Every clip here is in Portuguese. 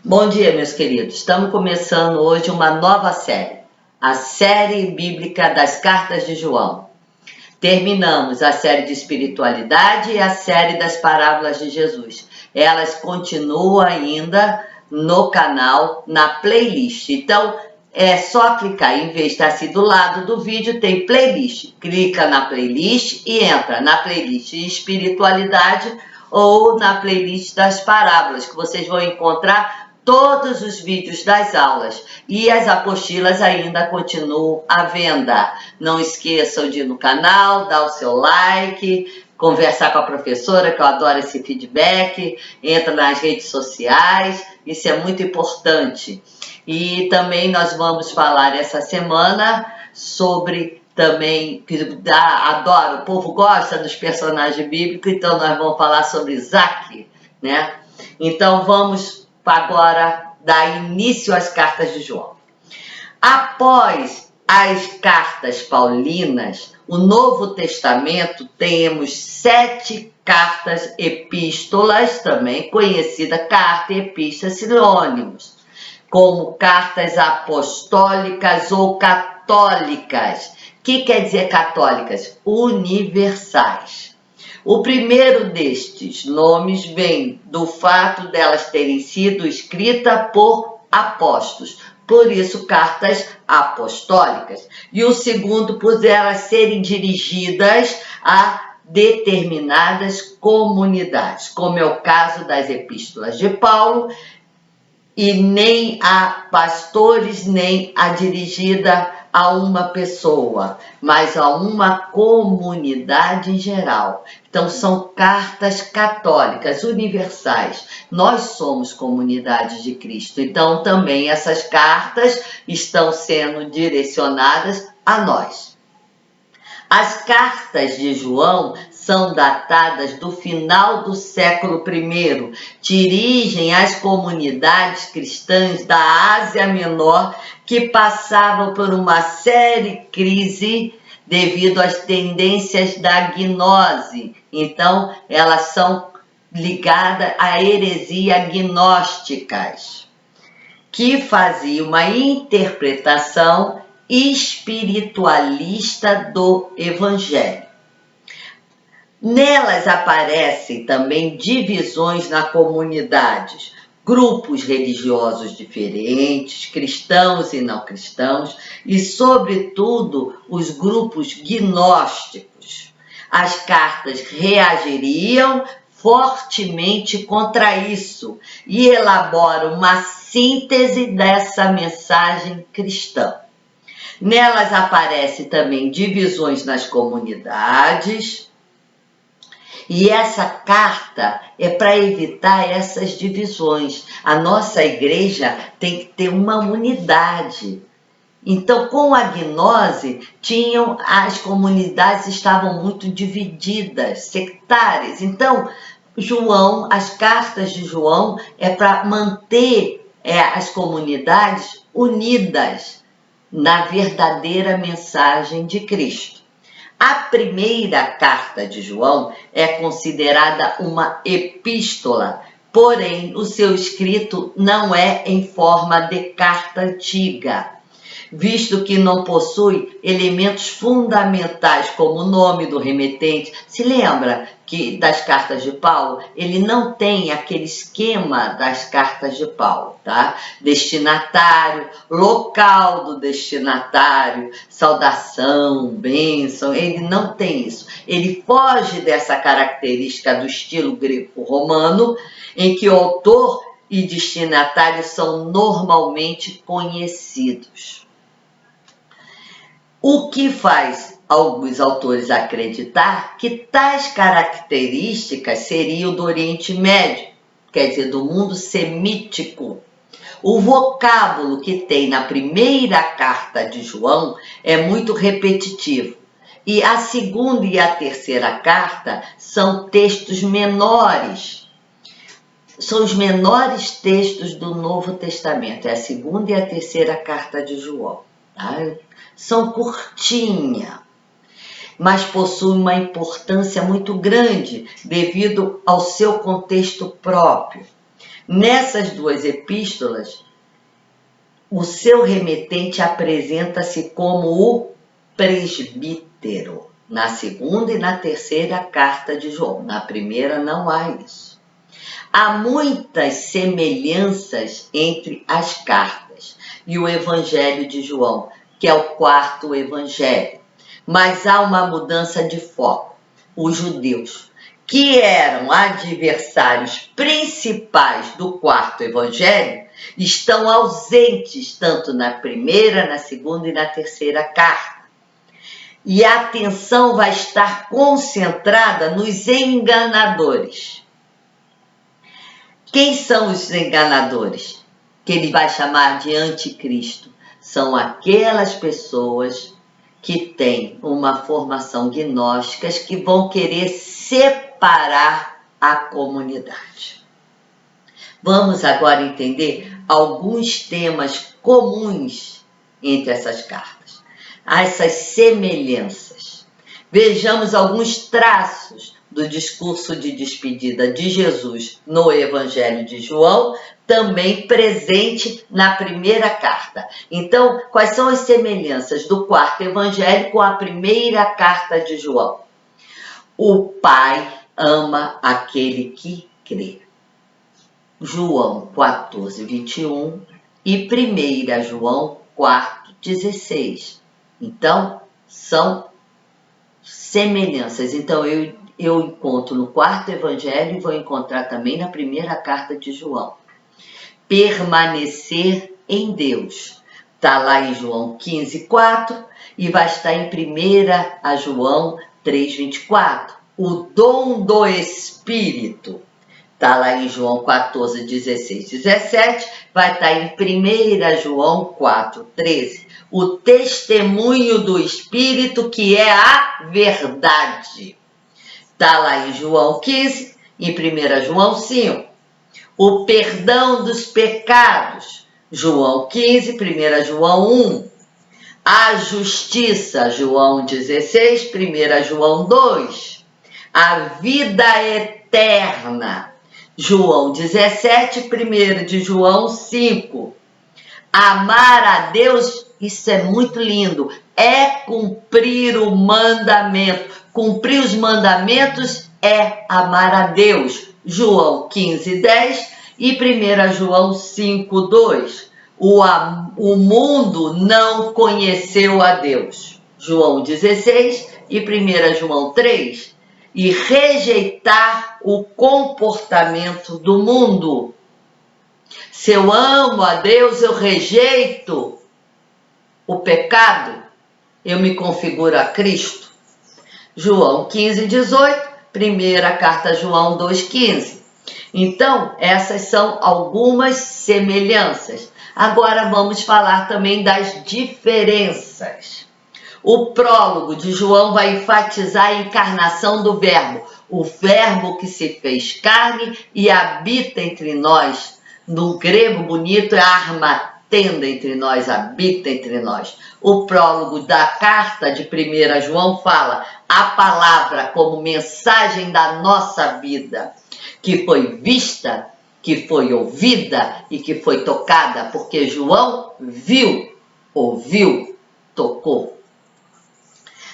Bom dia, meus queridos. Estamos começando hoje uma nova série, a série bíblica das Cartas de João. Terminamos a série de espiritualidade e a série das parábolas de Jesus. Elas continuam ainda no canal, na playlist. Então, é só clicar, em vez de estar assim do lado do vídeo, tem playlist. Clica na playlist e entra na playlist de espiritualidade ou na playlist das parábolas, que vocês vão encontrar todos os vídeos das aulas e as apostilas ainda continuam à venda. Não esqueçam de ir no canal, dar o seu like, conversar com a professora, que eu adoro esse feedback, entra nas redes sociais, isso é muito importante. E também nós vamos falar essa semana sobre também, que adoro, o povo gosta dos personagens bíblicos, então nós vamos falar sobre Isaac, né? Então vamos agora dar início às cartas de João. Após as cartas paulinas, o Novo Testamento, temos 7 cartas epístolas, também conhecida carta e epístola sinônimos, como cartas apostólicas ou católicas. O que quer dizer católicas? Universais. O primeiro destes nomes vem do fato delas terem sido escritas por apóstolos, por isso cartas apostólicas. E o segundo, por elas serem dirigidas a determinadas comunidades, como é o caso das epístolas de Paulo, e nem a pastores, nem a dirigida a uma pessoa, mas a uma comunidade em geral. Então, são cartas católicas, universais. Nós somos comunidade de Cristo, então também essas cartas estão sendo direcionadas a nós. As cartas de João são datadas do final do século I, dirigem às comunidades cristãs da Ásia Menor que passavam por uma séria crise devido às tendências da gnose. Então, elas são ligadas à heresia gnósticas, que fazia uma interpretação espiritualista do Evangelho. Nelas aparecem também divisões na comunidade, grupos religiosos diferentes, cristãos e não cristãos, e, sobretudo, os grupos gnósticos. As cartas reagiriam fortemente contra isso e elaboram uma síntese dessa mensagem cristã. Nelas aparecem também divisões nas comunidades, e essa carta é para evitar essas divisões. A nossa igreja tem que ter uma unidade. Então, com a gnose, as comunidades estavam muito divididas, sectárias. Então, as cartas de João é para manter as comunidades unidas na verdadeira mensagem de Cristo. A primeira carta de João é considerada uma epístola, porém o seu escrito não é em forma de carta antiga, visto que não possui elementos fundamentais como o nome do remetente. Se lembra que das cartas de Paulo, ele não tem aquele esquema das cartas de Paulo, tá? Destinatário, local do destinatário, saudação, bênção, ele não tem isso. Ele foge dessa característica do estilo greco-romano, em que o autor e destinatário são normalmente conhecidos. O que faz alguns autores acreditar que tais características seriam do Oriente Médio, quer dizer, do mundo semítico. O vocábulo que tem na primeira carta de João é muito repetitivo. E a segunda e a terceira carta são textos menores. São os menores textos do Novo Testamento. É a segunda e a terceira carta de João. Tá? São curtinhas, mas possuem uma importância muito grande devido ao seu contexto próprio. Nessas duas epístolas, o seu remetente apresenta-se como o presbítero, na segunda e na terceira carta de João. Na primeira não há isso. Há muitas semelhanças entre as cartas e o Evangelho de João, que é o quarto evangelho. Mas há uma mudança de foco. Os judeus, que eram adversários principais do quarto evangelho, estão ausentes tanto na primeira, na segunda e na terceira carta. E a atenção vai estar concentrada nos enganadores. Quem são os enganadores? Que ele vai chamar de anticristo. São aquelas pessoas que têm uma formação gnóstica, que vão querer separar a comunidade. Vamos agora entender alguns temas comuns entre essas cartas, essas semelhanças. Vejamos alguns traços do discurso de despedida de Jesus no Evangelho de João, também presente na primeira carta. Então, quais são as semelhanças do quarto evangelho com a primeira carta de João? O Pai ama aquele que crê. João 14, 21 e 1 João 4, 16. Então, são semelhanças. Então, eu encontro no quarto evangelho e vou encontrar também na primeira carta de João. Permanecer em Deus. Está lá em João 15, 4 e vai estar em 1 João 3, 24. O dom do Espírito. Está lá em João 14, 16, 17. Vai estar em 1 João 4, 13. O testemunho do Espírito, que é a verdade. Está lá em João 15, em 1 João 5. O perdão dos pecados, João 15, 1 João 1. A justiça, João 16, 1 João 2. A vida eterna, João 17, 1 de João 5. Amar a Deus, isso é muito lindo, é cumprir o mandamento. Cumprir os mandamentos é amar a Deus. João 15, 10 e 1 João 5, 2. O mundo não conheceu a Deus. João 16 e 1 João 3. E rejeitar o comportamento do mundo. Se eu amo a Deus, eu rejeito o pecado, eu me configuro a Cristo. João 15, 18, primeira carta a João 2, 15. Então, essas são algumas semelhanças. Agora vamos falar também das diferenças. O prólogo de João vai enfatizar a encarnação do Verbo, o Verbo que se fez carne e habita entre nós. No grego bonito é armatenda entre nós, habita entre nós. O prólogo da carta de 1 João fala a palavra como mensagem da nossa vida, que foi vista, que foi ouvida e que foi tocada, porque João viu, ouviu, tocou.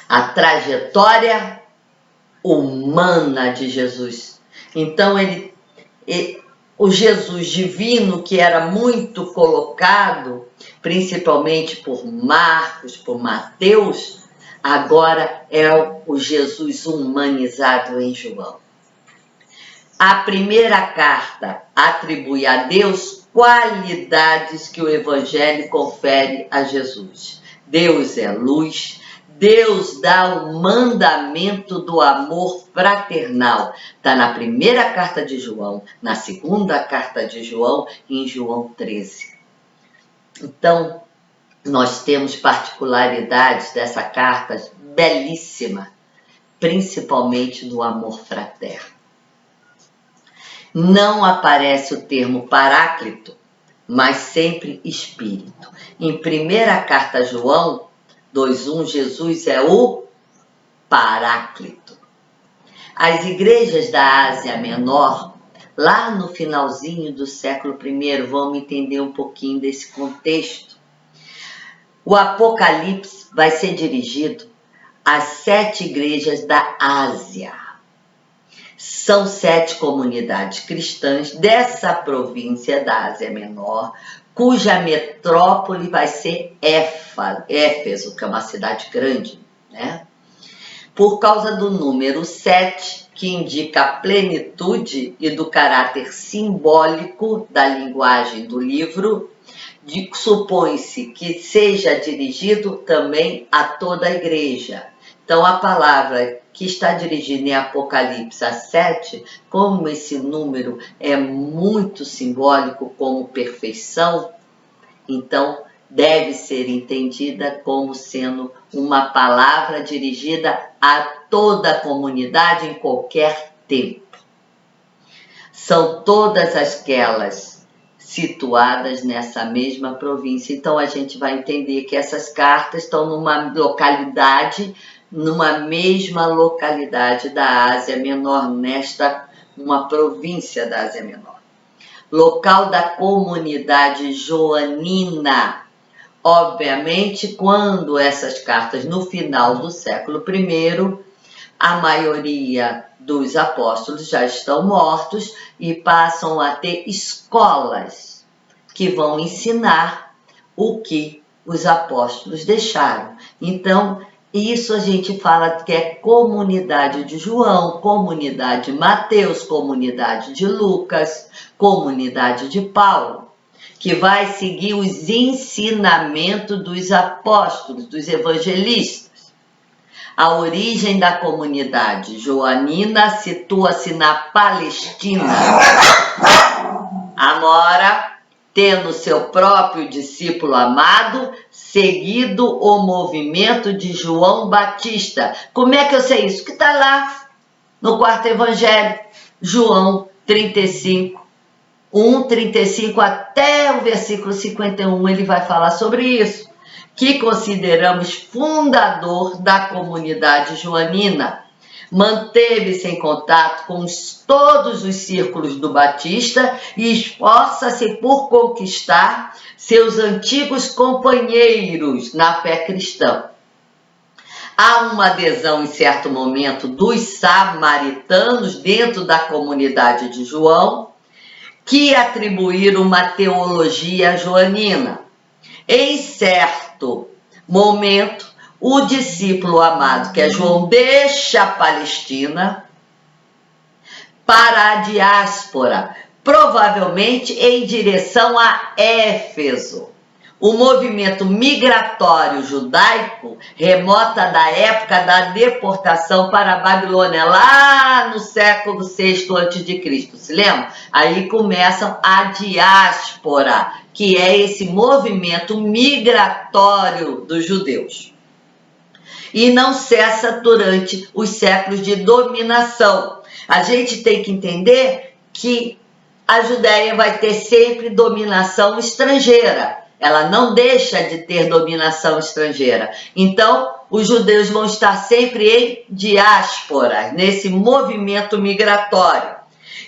A trajetória humana de Jesus. Então, o Jesus divino, que era muito colocado, principalmente por Marcos, por Mateus, agora é o Jesus humanizado em João. A primeira carta atribui a Deus qualidades que o Evangelho confere a Jesus. Deus é luz. Deus dá o mandamento do amor fraternal. Está na primeira carta de João, na segunda carta de João e em João 13. Então, nós temos particularidades dessa carta belíssima, principalmente do amor fraterno. Não aparece o termo paráclito, mas sempre espírito. Em primeira carta a João 2:1, Jesus é o Paráclito. As igrejas da Ásia Menor lá no finalzinho do século I. Vamos entender um pouquinho desse contexto. O Apocalipse vai ser dirigido às 7 igrejas da Ásia. São 7 comunidades cristãs dessa província da Ásia Menor, cuja metrópole vai ser Éfeso, que é uma cidade grande, né? Por causa do número 7, que indica a plenitude e do caráter simbólico da linguagem do livro, supõe-se que seja dirigido também a toda a igreja. Então, a palavra que está dirigida em Apocalipse a 7, como esse número é muito simbólico como perfeição, então deve ser entendida como sendo uma palavra dirigida a toda a comunidade em qualquer tempo. São todas aquelas situadas nessa mesma província. Então a gente vai entender que essas cartas estão numa mesma localidade da Ásia Menor, uma província da Ásia Menor. Local da comunidade joanina. Obviamente, quando essas cartas, no final do século I, a maioria dos apóstolos já estão mortos e passam a ter escolas que vão ensinar o que os apóstolos deixaram. Então, isso a gente fala que é comunidade de João, comunidade de Mateus, comunidade de Lucas, comunidade de Paulo, que vai seguir os ensinamentos dos apóstolos, dos evangelistas. A origem da comunidade joanina situa-se na Palestina. Amora, tendo seu próprio discípulo amado, seguido o movimento de João Batista. Como é que eu sei isso? Que está lá no 4º Evangelho, João 35. 1:35 até o versículo 51, ele vai falar sobre isso, que consideramos fundador da comunidade joanina. Manteve-se em contato com todos os círculos do Batista e esforça-se por conquistar seus antigos companheiros na fé cristã. Há uma adesão em certo momento dos samaritanos dentro da comunidade de João, que atribuíram uma teologia joanina. Em certo momento, o discípulo amado, que é João, deixa a Palestina para a diáspora, provavelmente em direção a Éfeso. O movimento migratório judaico remota da época da deportação para a Babilônia, lá no século VI a.C. Se lembra? Aí começam a diáspora, que é esse movimento migratório dos judeus. E não cessa durante os séculos de dominação. A gente tem que entender que a Judéia vai ter sempre dominação estrangeira. Ela não deixa de ter dominação estrangeira. Então, os judeus vão estar sempre em diáspora, nesse movimento migratório.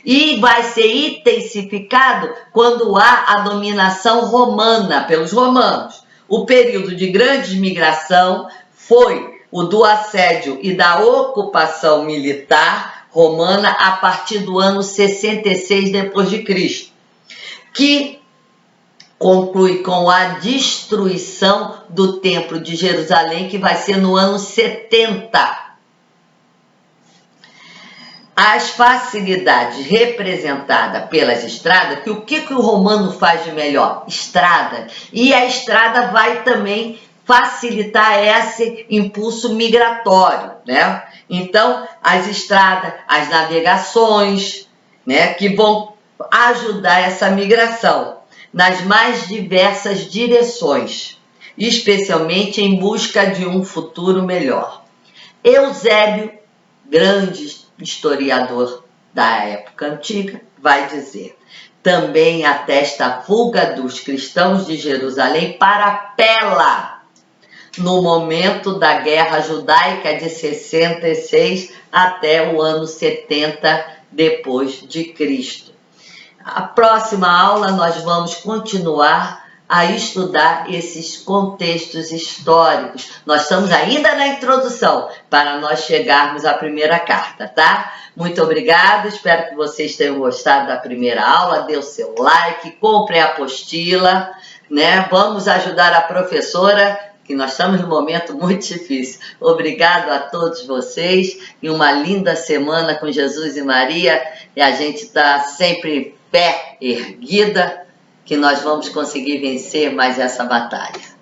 E vai ser intensificado quando há a dominação romana pelos romanos. O período de grande migração foi o do assédio e da ocupação militar romana a partir do ano 66 d.C., que conclui com a destruição do Templo de Jerusalém, que vai ser no ano 70. As facilidades representadas pelas estradas, que o que o romano faz de melhor? Estrada. E a estrada vai também facilitar esse impulso migratório, né? Então, as estradas, as navegações, né, que vão ajudar essa migração nas mais diversas direções, especialmente em busca de um futuro melhor. Eusébio, grande historiador da época antiga, vai dizer: também atesta a fuga dos cristãos de Jerusalém para Pela, no momento da Guerra Judaica de 66 até o ano 70 depois de Cristo. A próxima aula nós vamos continuar a estudar esses contextos históricos. Nós estamos ainda na introdução para nós chegarmos à primeira carta, tá? Muito obrigada, espero que vocês tenham gostado da primeira aula, dê o seu like, compre a apostila, né? Vamos ajudar a professora, que nós estamos num momento muito difícil. Obrigado a todos vocês e uma linda semana com Jesus e Maria, e a gente está sempre pé erguida, que nós vamos conseguir vencer mais essa batalha.